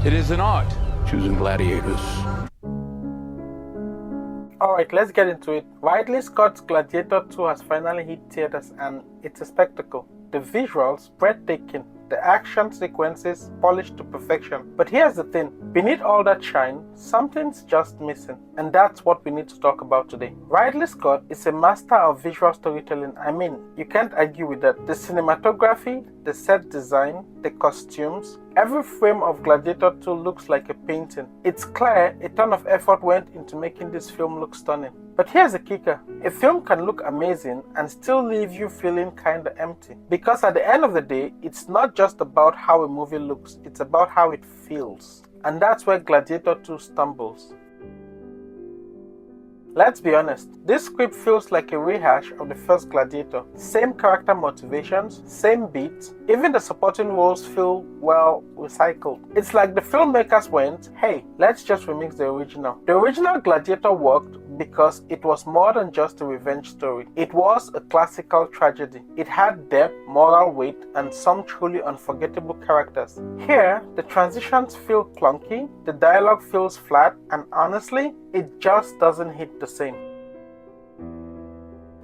It is an art, choosing gladiators. Alright, let's get into it. Ridley Scott's Gladiator 2 has finally hit theaters and it's a spectacle. The visuals, breathtaking. The action sequences, polished to perfection. But here's the thing, beneath all that shine, something's just missing. And that's what we need to talk about today. Ridley Scott is a master of visual storytelling. I mean, you can't argue with that. The cinematography, the set design, the costumes, every frame of Gladiator 2 looks like a painting. It's clear a ton of effort went into making this film look stunning. But here's the kicker, a film can look amazing and still leave you feeling kinda empty. Because at the end of the day, it's not just about how a movie looks, it's about how it feels. And that's where Gladiator 2 stumbles. Let's be honest, this script feels like a rehash of the first Gladiator. Same character motivations, same beats, even the supporting roles feel, well, recycled. It's like the filmmakers went, hey, let's just remix the original. The original Gladiator worked because it was more than just a revenge story. It was a classical tragedy. It had depth, moral weight, and some truly unforgettable characters. Here, the transitions feel clunky, the dialogue feels flat, and honestly, it just doesn't hit the same.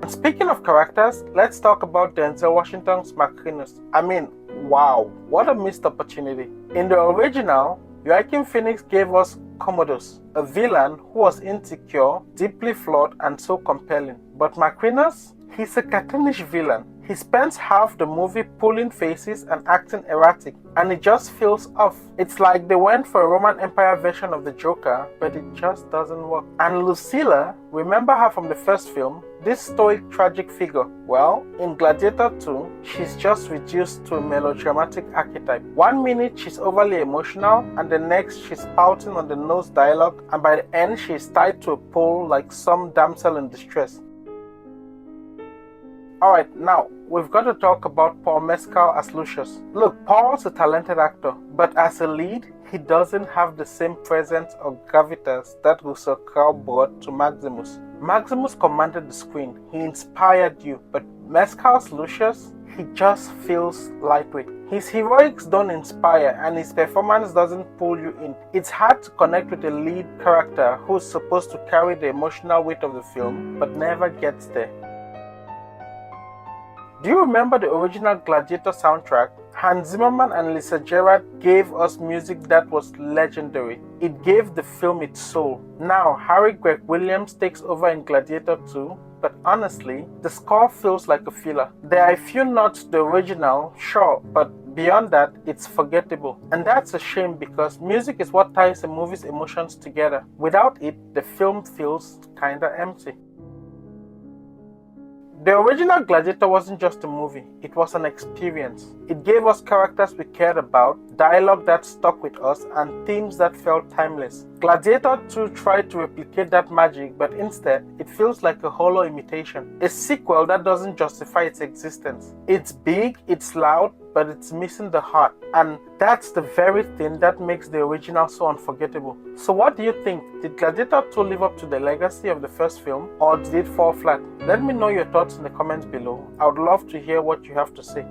And speaking of characters, let's talk about Denzel Washington's Macrinus. I mean, wow, what a missed opportunity. In the original, Joaquin Phoenix gave us Commodus, a villain who was insecure, deeply flawed, and so compelling. But Macrinus? He's a cartoonish villain. He spends half the movie pulling faces and acting erratic, and it just feels off. It's like they went for a Roman Empire version of the Joker, but it just doesn't work. And Lucilla, remember her from the first film? This stoic, tragic figure. Well, in Gladiator 2, she's just reduced to a melodramatic archetype. One minute she's overly emotional, and the next she's pouting on the nose dialogue, and by the end she's tied to a pole like some damsel in distress. Alright, now, we've got to talk about Paul Mescal as Lucius. Look, Paul's a talented actor, but as a lead, he doesn't have the same presence or gravitas that Russell Crowe brought to Maximus. Maximus commanded the screen, he inspired you, but Mescal's Lucius, he just feels lightweight. His heroics don't inspire and his performance doesn't pull you in. It's hard to connect with a lead character who's supposed to carry the emotional weight of the film, but never gets there. Do you remember the original Gladiator soundtrack? Hans Zimmerman and Lisa Gerrard gave us music that was legendary. It gave the film its soul. Now, Harry Gregg Williams takes over in Gladiator 2, but honestly, the score feels like a filler. There are a few notes to the original, sure, but beyond that, it's forgettable. And that's a shame because music is what ties a movie's emotions together. Without it, the film feels kinda empty. The original Gladiator wasn't just a movie, it was an experience. It gave us characters we cared about, dialogue that stuck with us, and themes that felt timeless. Gladiator 2 tried to replicate that magic, but instead, it feels like a hollow imitation. A sequel that doesn't justify its existence. It's big, it's loud, but it's missing the heart. And that's the very thing that makes the original so unforgettable. So what do you think? Did Gladiator 2 live up to the legacy of the first film, or did it fall flat? Let me know your thoughts in the comments below. I would love to hear what you have to say.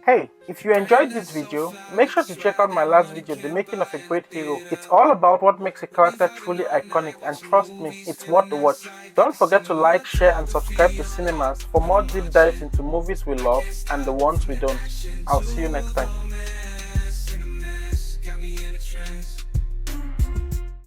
Hey, if you enjoyed this video, make sure to check out my last video, The Making of a Great Hero. It's all about what makes a character truly iconic, and trust me, it's worth the watch. Don't forget to like, share and subscribe to Cinemasse for more deep dives into movies we love and the ones we don't. I'll see you next time.